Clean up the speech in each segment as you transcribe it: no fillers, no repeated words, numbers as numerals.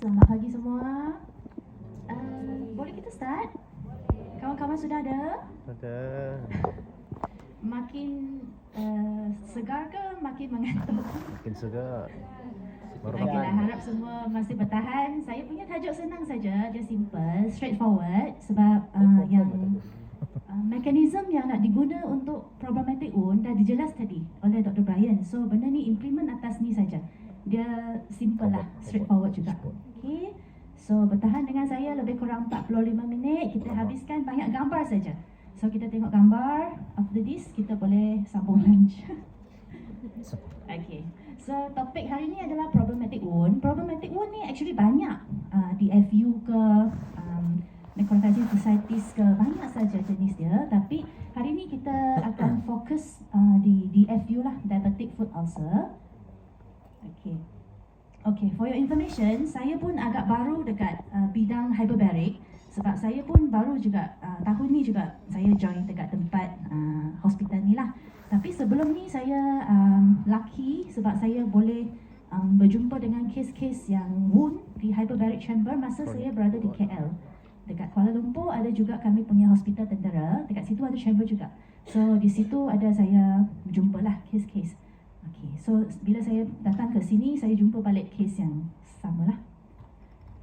Selamat pagi semua. Boleh kita start? Kawan-kawan sudah ada? Ada. Makin segar ke makin mengantuk? Makin segar. Baru Okay, makan. dah harap semua masih bertahan. Saya punya tajuk senang saja, just simple, straightforward. Sebab yang mekanisme yang nak diguna untuk problematic wound dah dijelas tadi oleh Dr. Brian. So benda ni implement atas ni saja. Dia simple lah, straightforward juga. Okay. So bertahan dengan saya lebih kurang 45 minit. Kita habiskan banyak gambar saja. So kita tengok gambar. After this kita boleh sambung lunch. Okay. So topik hari ni adalah problematic wound. Problematic wound ni actually banyak di FU ke necrotizing societies ke, banyak saja jenis dia. Tapi hari ni kita akan fokus di FU lah, diabetic foot ulcer. Okay. Okay, for your information, saya pun agak baru dekat bidang hyperbaric. Sebab saya pun baru juga, tahun ni juga saya join dekat tempat hospital ni lah. Tapi sebelum ni saya lucky sebab saya boleh berjumpa dengan kes-kes yang wound di hyperbaric chamber masa saya berada di KL. Dekat Kuala Lumpur ada juga kami punya hospital tentera, dekat situ ada chamber juga. So di situ ada saya berjumpa lah kes-kes. Okay, so bila saya datang ke sini, saya jumpa balik kes yang sama lah.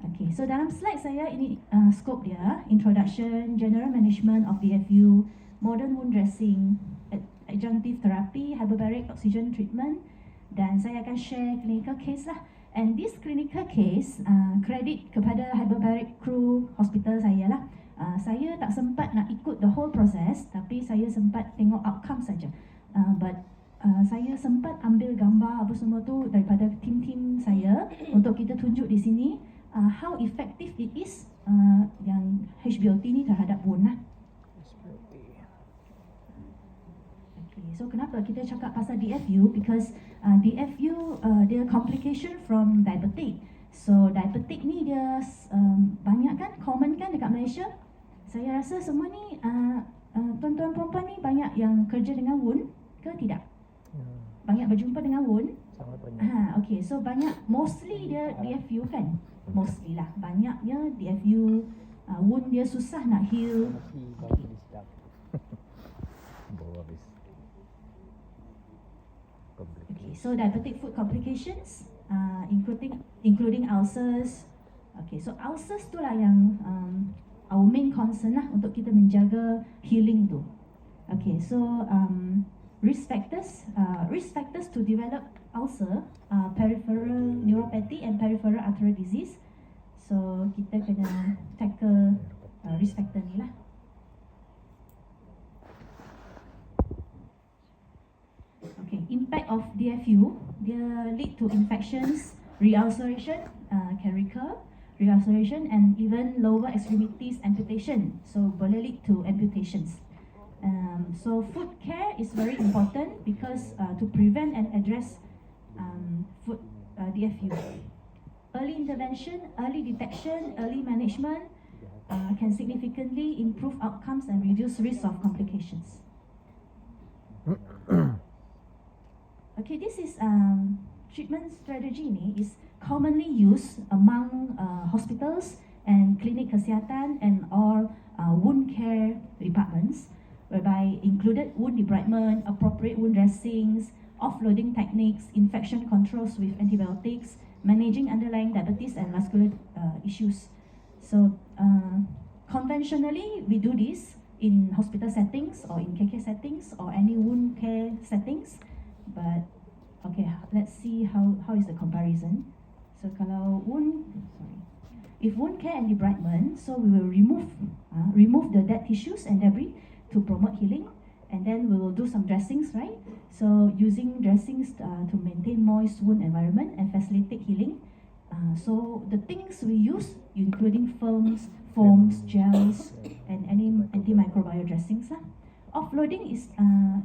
Okay, so dalam slide saya ini scope dia, introduction, general management of the FU, modern wound dressing, adjunctive therapy, hyperbaric oxygen treatment, dan saya akan share clinical case lah. And this clinical case, credit kepada hyperbaric crew hospital saya lah. Saya tak sempat nak ikut the whole process, tapi saya sempat tengok outcome saja. But saya sempat ambil gambar apa semua tu daripada tim-tim saya untuk kita tunjuk di sini how effective it is yang HBOT ni terhadap wound lah. Okay, so kenapa kita cakap pasal DFU? Because DFU dia complication from diabetic. So diabetic ni dia banyak kan, common kan dekat Malaysia. Saya rasa semua ni tuan-tuan perempuan ni banyak yang kerja dengan wound ke tidak? Banyak berjumpa dengan wound? Sangat banyak. Okay, so banyak, mostly dia DFU kan? Mostly lah, banyaknya DFU, wound dia susah nak heal. Okay, so diabetic foot complications, including ulcers. Okay, so ulcers tu lah yang our main concern lah untuk kita menjaga healing tu. Okay, so risk factors to develop ulcer, peripheral neuropathy and peripheral arterial disease. So kita kena tackle risk factor ni lah. Okay, impact of DFU, dia lead to infections, reulceration, can recur, reulceration and even lower extremities amputation. So boleh lead to amputations. So foot care is very important because to prevent and address foot DFU. Early intervention, early detection, early management can significantly improve outcomes and reduce risk of complications. Okay, this is treatment strategy ni is commonly used among hospitals and klinik kesihatan and all wound care departments, whereby included wound debridement, appropriate wound dressings, offloading techniques, infection controls with antibiotics, managing underlying diabetes and vascular issues. So conventionally, we do this in hospital settings or in KK settings or any wound care settings. But okay, let's see how is the comparison. So kalau if wound care and debridement, so we will remove the dead tissues and debris to promote healing, and then we will do some dressings, right? So using dressings to maintain moist wound environment and facilitate healing. So the things we use, including foams, gels, and any antimicrobial dressings lah. Offloading is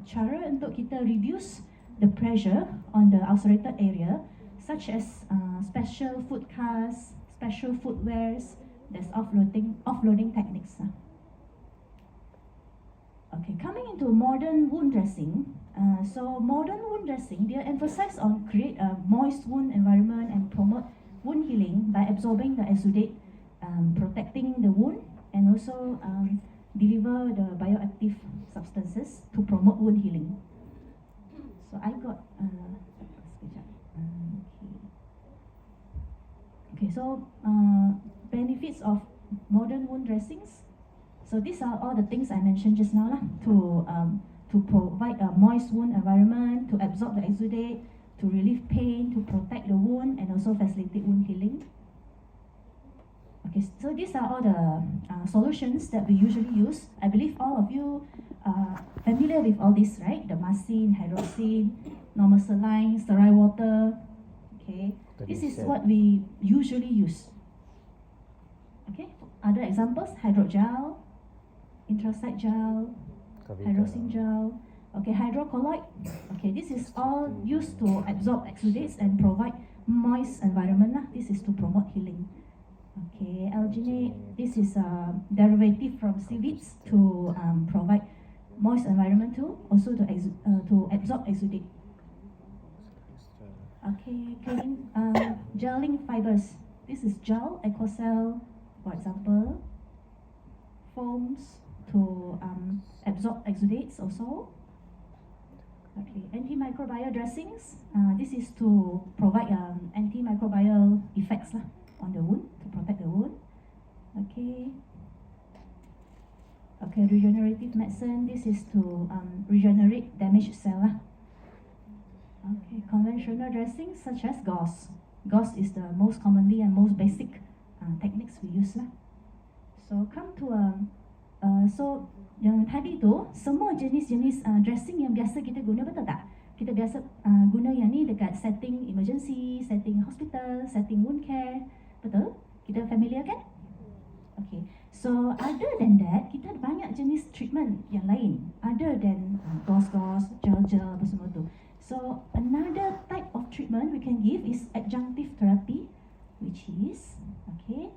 cara untuk kita reduce the pressure on the ulcerated area, such as special foot casts, special footwears. There's offloading techniques. Okay, coming into modern wound dressing. So modern wound dressing, they emphasize on create a moist wound environment and promote wound healing by absorbing the exudate, protecting the wound, and also deliver the bioactive substances to promote wound healing. So I got sekejap. Okay, so benefits of modern wound dressings. So these are all the things I mentioned just now lah, to provide a moist wound environment, to absorb the exudate, to relieve pain, to protect the wound, and also facilitate wound healing. Okay, so these are all the solutions that we usually use. I believe all of you are familiar with all this, right? The Marcin, hydroxin, normal saline, sterile water. Okay, this is what we usually use. Okay, other examples: hydrogel, intrasite gel, hydroxin gel. Okay, hydrocolloid. Okay, this is all used to absorb exudates and provide moist environment lah. This is to promote healing. Okay, alginate. This is a derivative from seaweeds to provide moist environment too, also to absorb exudate. Okay, cleaning, gelling fibers. This is gel, Ecocell, for example. Foams to absorb exudates also. Okay, antimicrobial dressings. This is to provide antimicrobial effects lah on the wound, to protect the wound. Okay. Okay, regenerative medicine. This is to regenerate damaged cell lah. Okay, conventional dressings such as gauze. Gauze is the most commonly and most basic techniques we use lah. So come to so yang tadi tu semua jenis-jenis dressing yang biasa kita guna, betul tak? Kita biasa guna yang ni dekat setting emergency, setting hospital, setting wound care, betul? Kita familiar kan? Okay, so other than that, kita ada banyak jenis treatment yang lain other than gauze, gel apa semua tu. So another type of treatment we can give is adjunctive therapy, which is okay,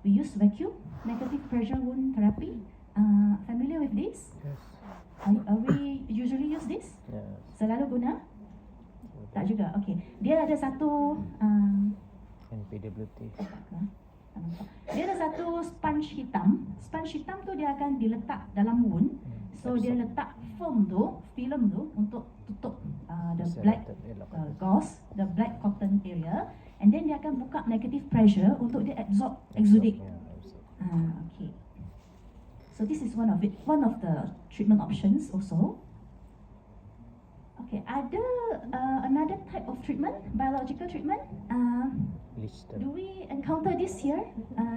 we use vacuum negative pressure wound therapy. Familiar with this? Yes. Are we usually use this? Yes. Selalu guna? Tak juga. Okay. Dia ada satu NPWT. dia ada satu sponge hitam. Sponge hitam tu dia akan diletak dalam wound. So dia letak film tu, untuk tutup the black gauze, the black cotton area, and then dia akan buka negative pressure untuk dia absorb exudate. Okay. So this is one of the treatment options also. Okay, ada another type of treatment, biological treatment. Do we encounter this here?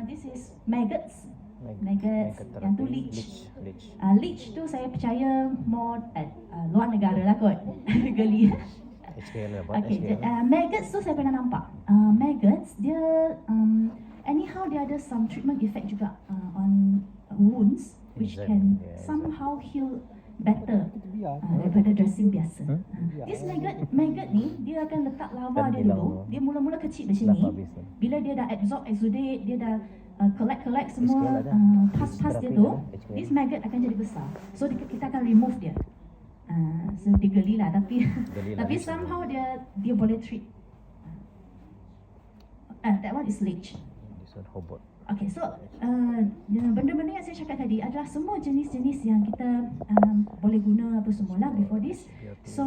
This is maggots. Maggots, yang tu leech. Leech tu saya percaya more at luar negara lah kot. Geli. Okay, maggots tu saya pernah nampak. Maggots dia anyhow dia ada some treatment effect juga on wounds which can somehow heal better daripada dressing biasa. This maggot ni dia akan letak lava dia dulu. Dia mula-mula kecil di sini. Bila dia dah absorb exudate, dia dah collect semua pas dia tu, this maggot akan jadi besar. So kita akan remove dia. So dia geli lah, tapi somehow dia boleh treat. That one is leech. This one hobot. Okay, so benda-benda yang saya cakap tadi adalah semua jenis-jenis yang kita boleh guna apa semualah before this. So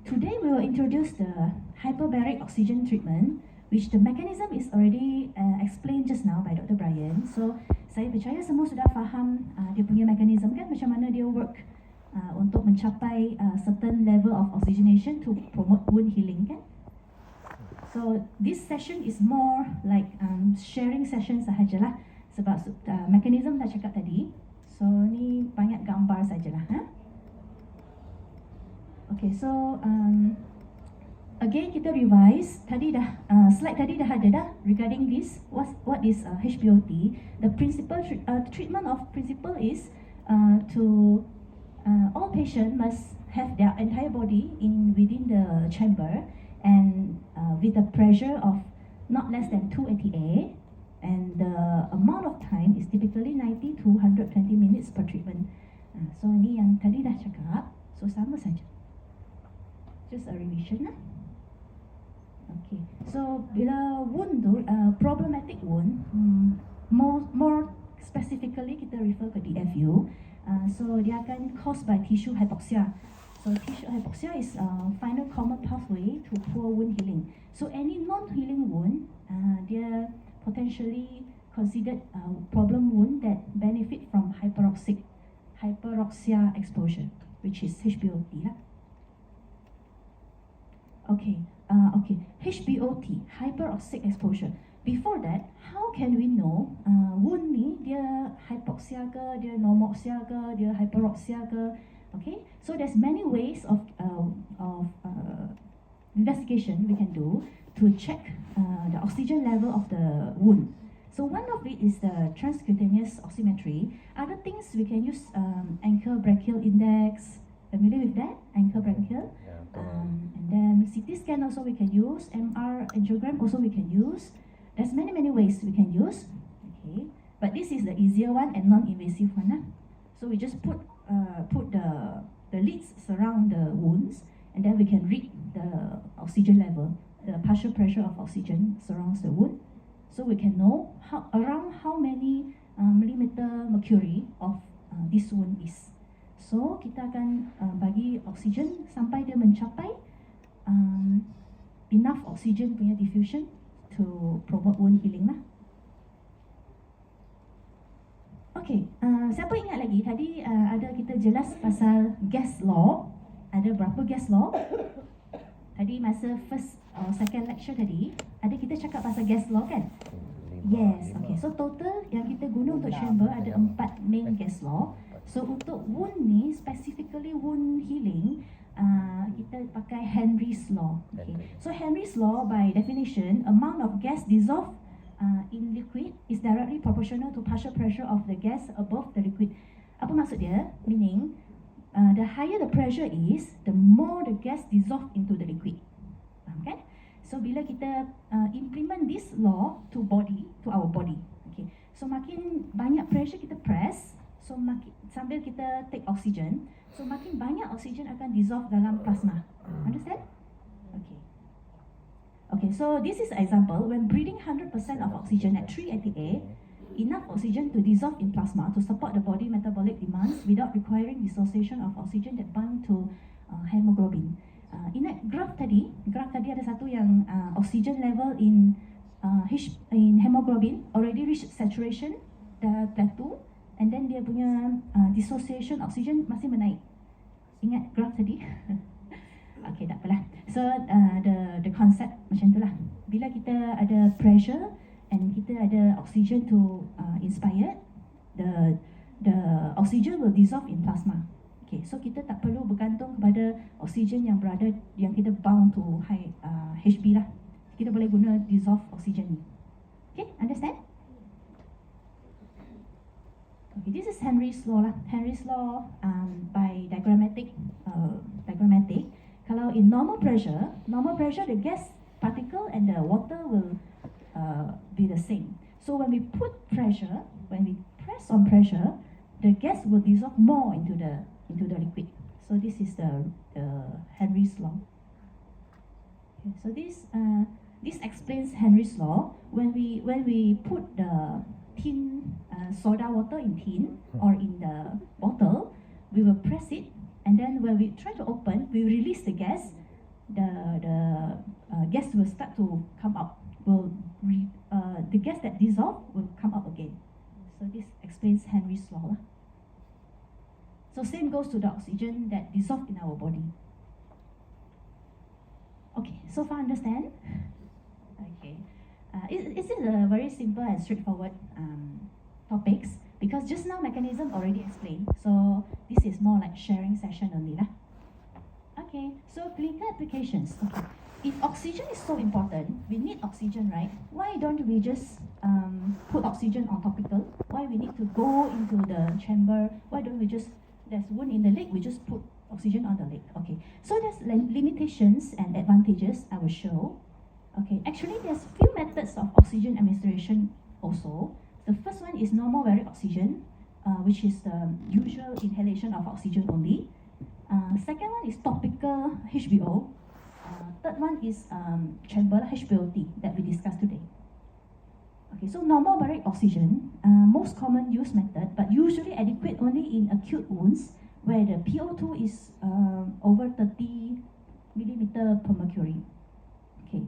today we will introduce the hyperbaric oxygen treatment, which the mechanism is already explained just now by Dr. Brian. So saya percaya semua sudah faham dia punya mechanism kan, macam mana dia work untuk mencapai certain level of oxygenation to promote wound healing kan. So this session is more like sharing session sahajalah sebab mechanism dah cakap tadi. So ni banyak gambar sajalah. Okay, so again kita revise. Tadi dah slide tadi dah ada dah regarding this. What is HBOT? The principal treatment of principle is to all patient must have their entire body within the chamber. And with a pressure of not less than 2 atA, and the amount of time is typically 90 to 120 minutes per treatment. So ni yang tadi dah cakap, so sama saja. Just a revision lah. Okay, so bila wound tu, problematic wound, more specifically kita refer ke DFU. So dia akan caused by tissue hypoxia. So tissue hypoxia is final common pathway to poor wound healing. So any non-healing wound, dia potentially considered problem wound that benefit from hyperoxia exposure, which is HBOT lah. Okay, HBOT, hyperoxic exposure. Before that, how can we know wound ni dia hypoxia ke, dia normoxia ke, dia hyperoxia ke? Okay, so there's many ways of investigation we can do to check the oxygen level of the wound. So one of it is the transcutaneous oximetry. Other things we can use ankle brachial index. Familiar with that? Ankle brachial. And then CT scan also we can use. MR angiogram also we can use. There's many ways we can use. Okay, but this is the easier one and non-invasive one. So we just put the lids surround the wounds, and then we can read the oxygen level, the partial pressure of oxygen surrounds the wound, so we can know around how many millimeter mercury of this wound is. So kita akan bagi oxygen sampai dia mencapai enough oxygen punya diffusion to promote wound healing lah. Okay, siapa ingat lagi tadi ada kita jelas pasal gas law. Ada berapa gas law? Tadi masa first second lecture tadi ada kita cakap pasal gas law kan? Yes, okay. So total yang kita guna untuk chamber ada 4 main gas law. So untuk wound ni, specifically wound healing, kita pakai Henry's law. Okay. So Henry's law by definition, amount of gas dissolved in liquid is directly proportional to partial pressure of the gas above the liquid. Apa maksud dia? Meaning, the higher the pressure is, the more the gas dissolved into the liquid. Okay? So bila kita implement this law to our body. Okay. So makin banyak pressure kita press, so makin sambil kita take oxygen, so makin banyak oxygen akan dissolve dalam plasma. Understand? Okay. Okay, so this is an example. When breathing 100% of oxygen at 3 atA, enough oxygen to dissolve in plasma to support the body metabolic demands without requiring dissociation of oxygen that bind to hemoglobin. Ingat graph tadi ada satu yang oxygen level in hemoglobin already reached saturation, the plateau, and then dia punya dissociation oxygen masih menaik. Ingat graph tadi? Okay, tak apalah. So the concept macam itulah. Bila kita ada pressure and kita ada oxygen to inspire, the oxygen will dissolve in plasma. Okay, so kita tak perlu bergantung kepada oxygen yang berada yang kita bound to high HB lah. Kita boleh guna dissolve oxygen ni. Okay, understand? Okay, this is Henry's law lah. Henry's law by diagrammatic. Kalau in normal pressure, the gas particle and the water will be the same. So when we put pressure, when we press on pressure, the gas will dissolve more into the liquid. So this is the Henry's law. Okay, so this explains Henry's law. When we put the tin soda water in tin or in the bottle, we will press it. And then when we try to open, we release the gas. The gas will start to come up. The gas that dissolved will come up again. So this explains Henry's law. So same goes to the oxygen that dissolved in our body. Okay, so far understand? Okay, is it a very simple and straightforward topics? Because just now mechanism already explained, so this is more like sharing session only lah. Okay, so clinical applications. Okay, if oxygen is so important, we need oxygen, right? Why don't we just put oxygen on topical? Why we need to go into the chamber? Why don't we just, there's wound in the leg, we just put oxygen on the leg? Okay, so there's limitations and advantages I will show. Okay, actually there's few methods of oxygen administration also. The first one is normal varied oxygen, which is the usual inhalation of oxygen only. Second one is topical HBO, Third one is chamber HBOT that we discussed today. Okay, so normal baric oxygen, most common use method, but usually adequate only in acute wounds where the PO2 is over 30 millimeter per mercury. Okay,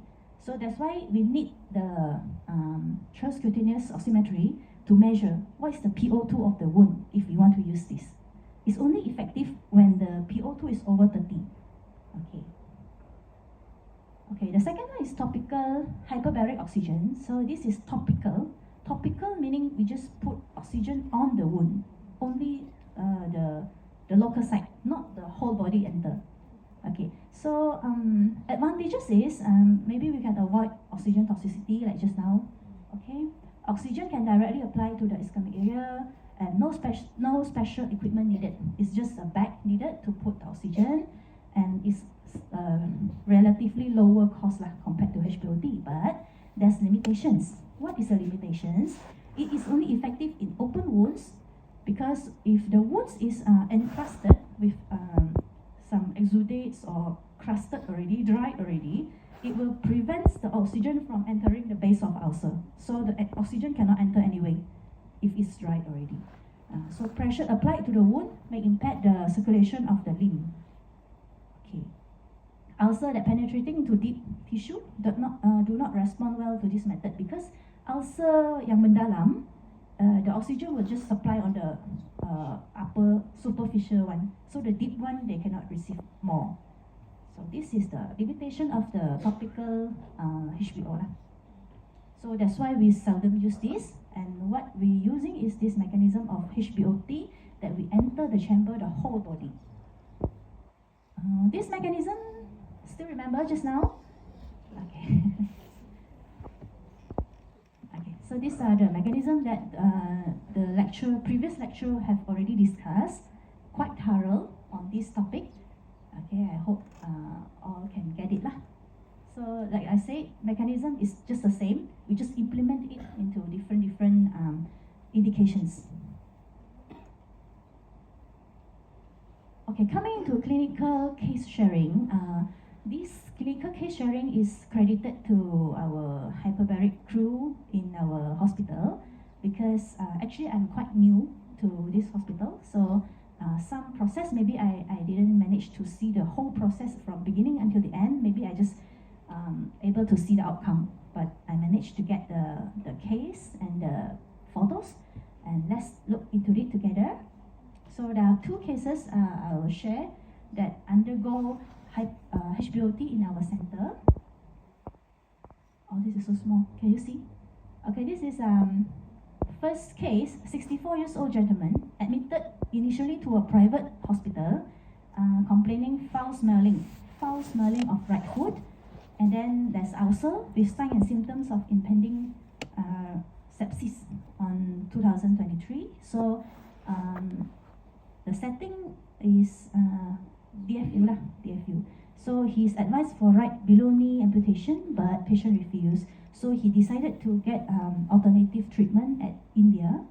so that's why we need the transcutaneous oximetry to measure what is the PO2 of the wound if we want to use this. It's only effective when the PO2 is over 30. Okay. Okay, the second one is topical hyperbaric oxygen. So this is topical. Topical meaning we just put oxygen on the wound, only the local site, not the whole body enter. Okay, so advantages is maybe we can avoid oxygen toxicity like just now. Okay, oxygen can directly apply to the ischemic area and no special equipment needed. It's just a bag needed to put the oxygen, and it's relatively lower cost compared to HBOT, but there's limitations. What is the limitations? It is only effective in open wounds because if the wounds is encrusted with some exudates or crusted already, dried already, it will prevent the oxygen from entering the base of ulcer. So the oxygen cannot enter anyway if it's dried already. So pressure applied to the wound may impact the circulation of the limb. Okay. Ulcer that penetrating into deep tissue do not respond well to this method because ulcer yang mendalam, the oxygen will just supply on the upper superficial one. So the deep one, they cannot receive more. So this is the limitation of the topical HBO. So that's why we seldom use this. And what we're using is this mechanism of HBOT that we enter the chamber, the whole body. This mechanism, still remember just now? Okay. Okay, so these are the mechanisms that the previous lecturer have already discussed, quite thorough on this topic. Okay, I hope all can get it lah. So like I said, mechanism is just the same. We just implement it into different indications. Okay, coming into clinical case sharing. This clinical case sharing is credited to our hyperbaric crew in our hospital because actually I'm quite new to this hospital. So some process, maybe I didn't manage to see the whole process from beginning until the end. Maybe I just able to see the outcome, but I managed to get the case and the photos, and let's look into it together. So there are two cases I will share that undergo HBOT in our center. Oh, this is so small. Can you see? Okay, this is first case, 64 years old gentleman, admitted initially to a private hospital, complaining foul smelling of right foot, and then there's ulcer with signs and symptoms of impending sepsis on 2023. So the setting is DFU. So he's advised for right below knee amputation, but patient refused. So he decided to get alternative treatment at India,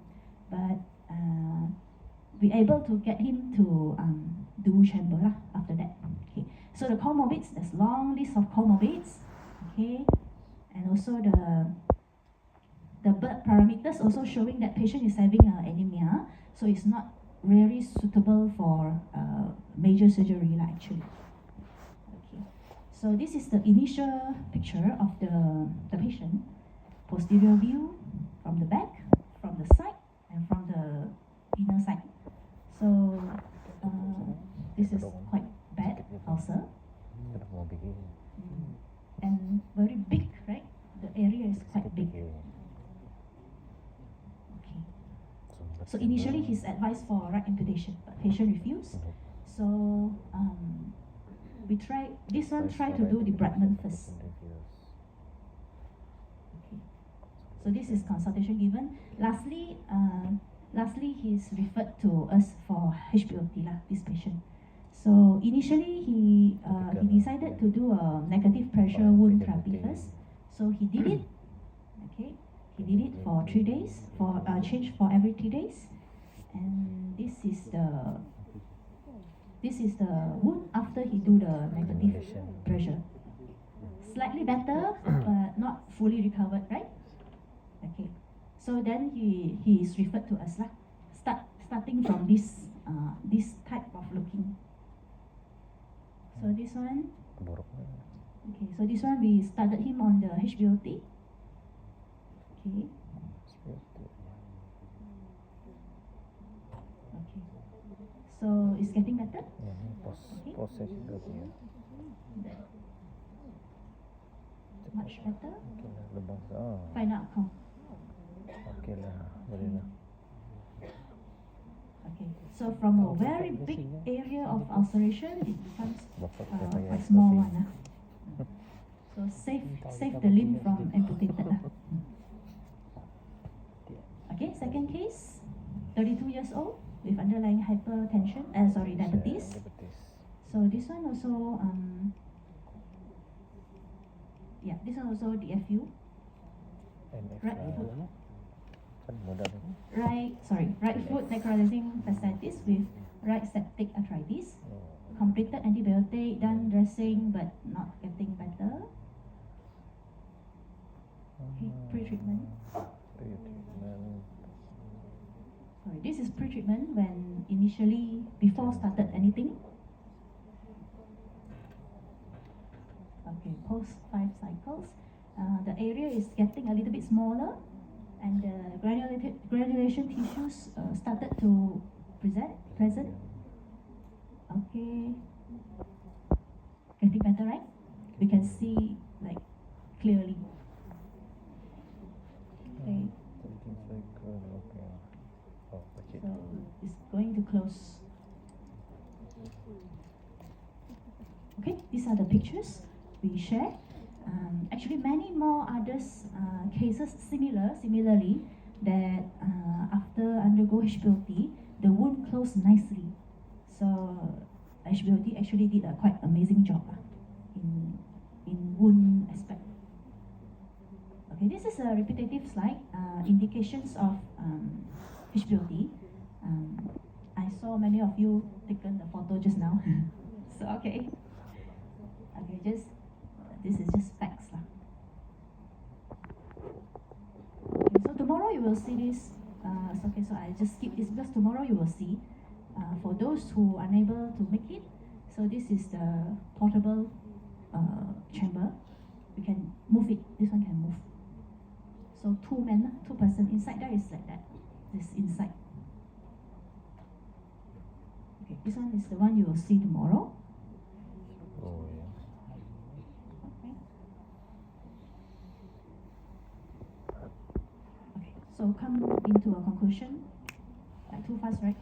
but we able to get him to do chamber after that. Okay. So the comorbids, there's long list of comorbids. Okay, and also the blood parameters also showing that patient is having anemia, so it's not really suitable for major surgery actually. Okay, so this is the initial picture of the patient, posterior view from the back, from the side, and from the inner side. So this is quite bad ulcer. And very big, right? The area is quite big. Okay. So initially he's advised for right amputation, but patient refused. So we try to do debridement first. Okay. So this is consultation given. Lastly he's referred to us for HBOT this patient. So initially he decided to do a negative pressure wound therapy first. So he did it. Okay, he did it for 3 days, for change for every 3 days, and this is the wound after he do the negative pressure. slightly better, but not fully recovered, right? Okay. So then he is referred to us lah. Starting from this type of looking. So this one, Buruk. okay. So this one we started him on the HBOT. Okay. Okay. So it's getting better. Ya, ni Okay. pos HBOT ya. Much better. Okey lah, lubang. Oh. Final outcome. Okey lah, boleh lah. Okay. So from a very big area of ulceration, it becomes Bapak dia payah quite small coffee. one lah. So save the limb from amputated lah. Okay, second case, 32 years old with underlying hypertension. Diabetes. Diabetes. So this one also this one also DFU. NF Right lah. foot. Kan mudah ni. Right foot necrotizing fasciitis with right septic arthritis. Oh. Completed antibiotic, done dressing, but not getting better. Okay, pre-treatment. Pre-treatment. Sorry, this is pre-treatment when initially, before started anything. Okay, post 5 cycles. The area is getting a little bit smaller, and the granulation tissues started to present. Okay, getting better, right? We can see like clearly. Okay, 17 cycle. Okay. Oh, kecil. so it's going to close. Okay, these are the pictures we share. Actually, many more others cases similarly that after undergo HBOT, the wound closed nicely. So HBOT actually did a quite amazing job in wound aspect. Okay, this is a repetitive slide, indications of HBOT. I saw many of you taken the photo just now. So okay, this is just facts lah. Okay, so tomorrow you will see this. So I just skip this because tomorrow you will see. For those who are unable to make it, so this is the portable chamber. We can move it. This one can move. So two person inside there is like that. This inside. Okay, this one is the one you will see tomorrow. Oh, ya. Okay. Okay, so come into a conclusion. Like too fast, right?